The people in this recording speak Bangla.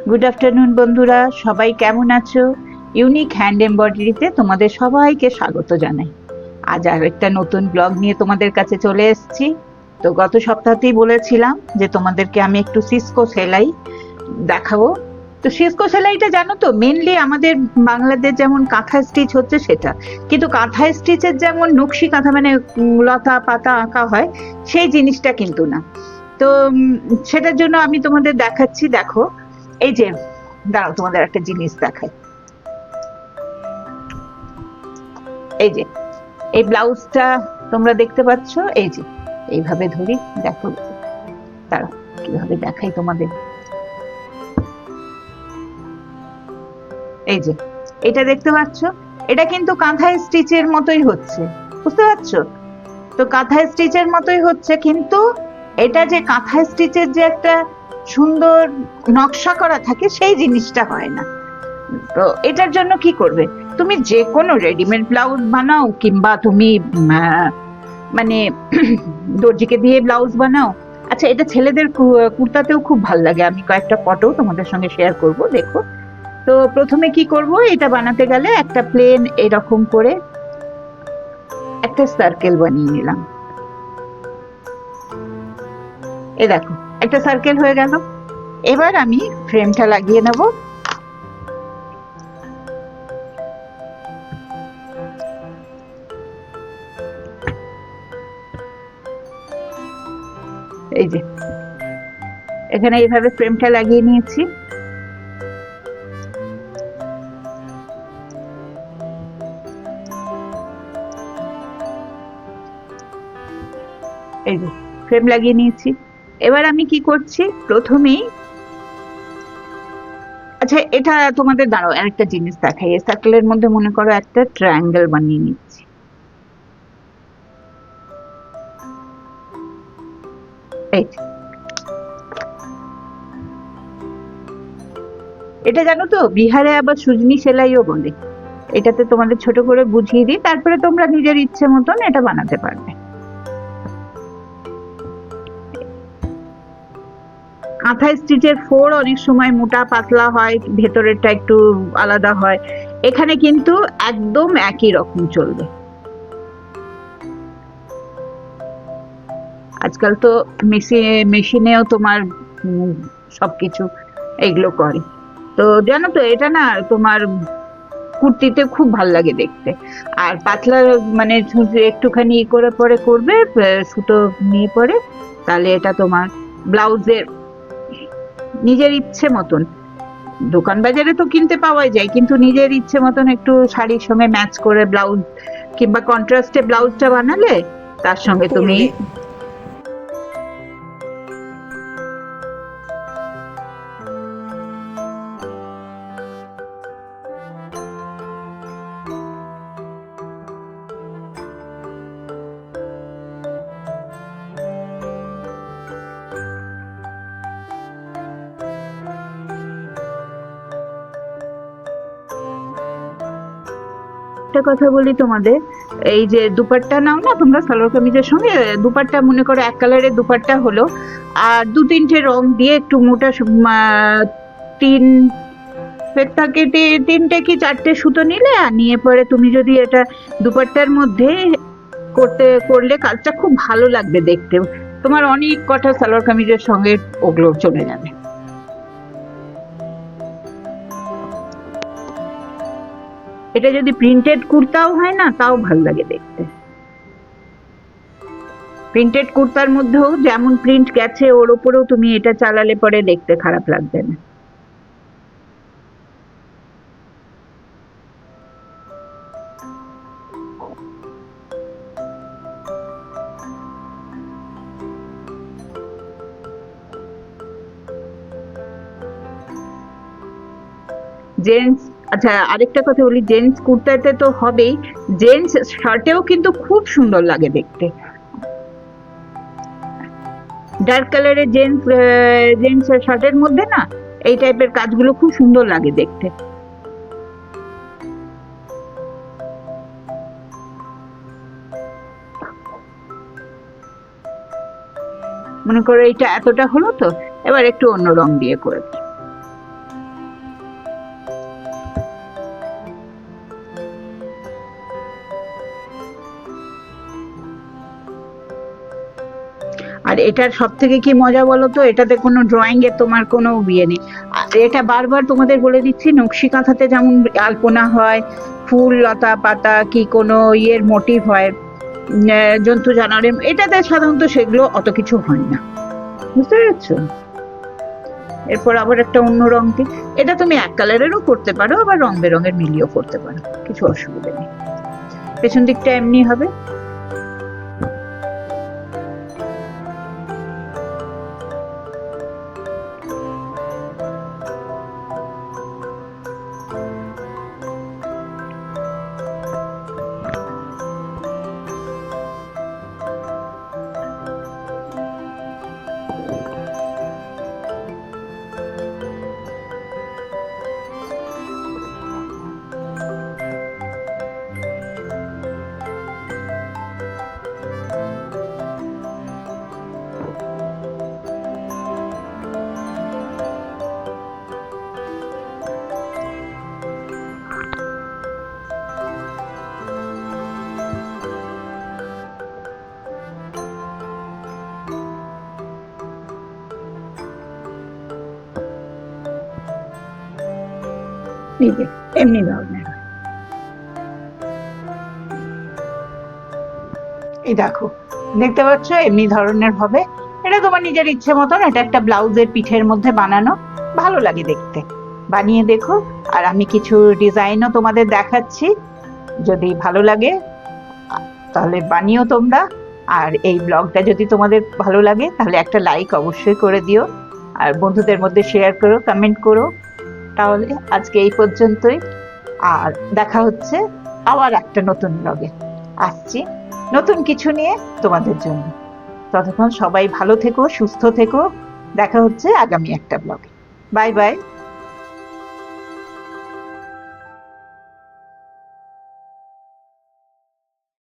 গুড আফটারনুন বন্ধুরা, সবাই কেমন আছো? ইউনিক হ্যান্ড এমব্রয়ডারিতে তোমাদের সবাইকে স্বাগত জানাই। আজ আর একটা নতুন ব্লগ নিয়ে তোমাদের কাছে চলে এসেছি। তো গত সপ্তাহতেই বলেছিলাম যে তোমাদেরকে আমি একটু সিস্কো সেলাই দেখাবো। তো সিস্কো সেলাইটা জানো তো, মেনলি আমাদের বাংলাদেশ যেমন কাঁথা স্টিচ হচ্ছে সেটা, কিন্তু কাঁথা স্টিচের যেমন নকশি কাঁথা মানে লতা পাতা আঁকা হয়, সেই জিনিসটা কিন্তু না। তো সেটার জন্য আমি তোমাদের দেখাচ্ছি, দেখো। এই যে, দাঁড়াও তোমাদের একটা জিনিস দেখাই। এই যে, এই ব্লাউজটা তোমরা দেখতে পাচ্ছ, এই যে এইভাবে ধরি, দেখো। দাঁড়াও, কিভাবে দেখাই তোমাদের। এই যে, এটা দেখতে পাচ্ছ, এটা কিন্তু কাঁথা স্টিচের মতোই হচ্ছে, বুঝতে পারছো? তো কাঁথা স্টিচের মতোই হচ্ছে, কিন্তু এটা যে কাঁথা স্টিচের যে একটা সুন্দর নকশা করা থাকে, সেই জিনিসটা হয় না। তো এটার জন্য কি করবে, তুমি যে কোনো রেডিমেড ব্লাউজ বানাও, কিংবা তুমি মানে দর্জিকে দিয়ে ব্লাউজ বানাও। আচ্ছা, এটা ছেলেদের কুর্তাতেও খুব ভাল লাগে। আমি কয়েকটা ফটো তোমাদের সঙ্গে শেয়ার করব, দেখো। তো প্রথমে কি করব, এটা বানাতে গেলে একটা প্লেন এরকম করে একটা সার্কেল বানিয়ে নিলাম। এ দেখো, একটা সার্কেল হয়ে গেল। এবার আমি ফ্রেমটা লাগিয়ে নেব। এই যে, এখানে এইভাবে ফ্রেমটা লাগিয়ে নিয়েছি। এই যে, ফ্রেম লাগিয়ে নিয়েছি। এবার আমি কি করছি, প্রথমেই, আচ্ছা এটা তোমাদের দাঁড়াও আরেকটা জিনিস দেখাই। এই সার্কেলের মধ্যে মনে করো একটা ট্রায়াঙ্গেল বানিয়ে নিচ্ছি। এই যে, এটা জানো তো, বিহারে আবার সুজনি সেলাইও বলে। এটাতে তোমাদের ছোট করে বুঝিয়ে দিই, তারপরে তোমরা নিজের ইচ্ছে মতন এটা বানাতে পারবে। কাঁথা স্টিচের ফোর অনেক সময় মোটা পাতলা হয়, ভেতরেরটা একটু আলাদা হয়। এখানে কিন্তু একদম একই রকম চলবে। আজকাল তো মেশিনেও তোমার সবকিছু এগুলো করে। তো জানো তো, এটা না তোমার কুর্তিতে খুব ভাল লাগে দেখতে। আর পাতলা মানে একটুখানি করে পরে করবে, সুতো নিয়ে পরে, তাহলে এটা তোমার ব্লাউজের নিজের ইচ্ছে মতন। দোকান বাজারে তো কিনতে পাওয়াই যায়, কিন্তু নিজের ইচ্ছে মতন একটু শাড়ির সঙ্গে ম্যাচ করে ব্লাউজ কিংবা কন্ট্রাস্টে ব্লাউজটা বানালে তার সঙ্গে তুমি একটা কথা বলি তোমাদের। এই যে দুপাট্টা নাও না তোমরা সালোয়ার কামিজের সঙ্গে, দুপাট্টা মনে করো এক কালারের দুপাট্টা হলো, আর দু তিনটে রং দিয়ে একটু মোটা তিন থেকে তিনটে কি চারটে সুতো নিলে, আর নিয়ে পরে তুমি যদি এটা দুপাট্টার মধ্যে করলে কাজটা খুব ভালো লাগবে দেখতে। তোমার অনেক কটা সালোয়ার কামিজের সঙ্গে ওগুলো চলে যাবে। এটা যদি প্রিন্টেড কুর্তাও হয় না, তাও ভালো লাগে দেখতে। প্রিন্টেড কুর্তার মধ্যেও যেমন প্রিন্ট গেছে, ওর ওপরেও তুমি এটা চালালে পরে দেখতে খারাপ লাগবে না। জেন্টস, আচ্ছা আরেকটা কথা বলি, জেন্টস কুর্তাতে তো হবেই, জেন্টস শার্টেও কিন্তু খুব সুন্দর লাগে দেখতে। ডার্ক কালারের জেন্টস শার্টের মধ্যে না এই টাইপের কাজগুলো খুব সুন্দর লাগে দেখতে। মনে করো এইটা এতটা হলো, তো এবার একটু অন্য রং দিয়ে করে দিই। এটার সব থেকে কি মজা বলো তো, এটাতে কোনো ড্রয়িং এর তোমার কোনো বিয়ে নেই। আর এটা বারবার তোমাদের বলে দিচ্ছি, নকশি কাঁথাতে যেমন আলপনা হয়, ফুল লতা পাতা কি কোনো ইয়ের মোটিভ হয়, জন্তু জানোয়ারের, এটাতে সাধারণত সেগুলো অত কিছু হয় না, বুঝতে পেরেছো? এরপর আবার একটা অন্য রং দিই। এটা তুমি এক কালারেরও করতে পারো, আবার রং বেরঙের মিলিয়েও করতে পারো, কিছু অসুবিধা নেই। পেছন দিকটা এমনি হবে। এই যে এমনি ধরনের, এই দেখো, দেখতে পাচ্ছ এমনি ধরনের হবে। এটা তোমার নিজের ইচ্ছে মতন, এটা একটা ব্লাউজের পিঠের মধ্যে বানানো, ভালো লাগে দেখতে, বানিয়ে দেখো। আর আমি কিছু ডিজাইনও তোমাদের দেখাচ্ছি, যদি ভালো লাগে তাহলে বানিও তোমরা। আর এই ব্লগটা যদি তোমাদের ভালো লাগে তাহলে একটা লাইক অবশ্যই করে দিও, আর বন্ধুদের মধ্যে শেয়ার করো, কমেন্ট করো। তাহলে আজকে এই পর্যন্তই, আর দেখা হচ্ছে আবার একটা নতুন ব্লগে। আসছি নতুন কিছু নিয়ে তোমাদের জন্য। ততক্ষণ সবাই ভালো থেকো, সুস্থ থেকো। দেখা হচ্ছে আগামী একটা ব্লগে। Bye bye.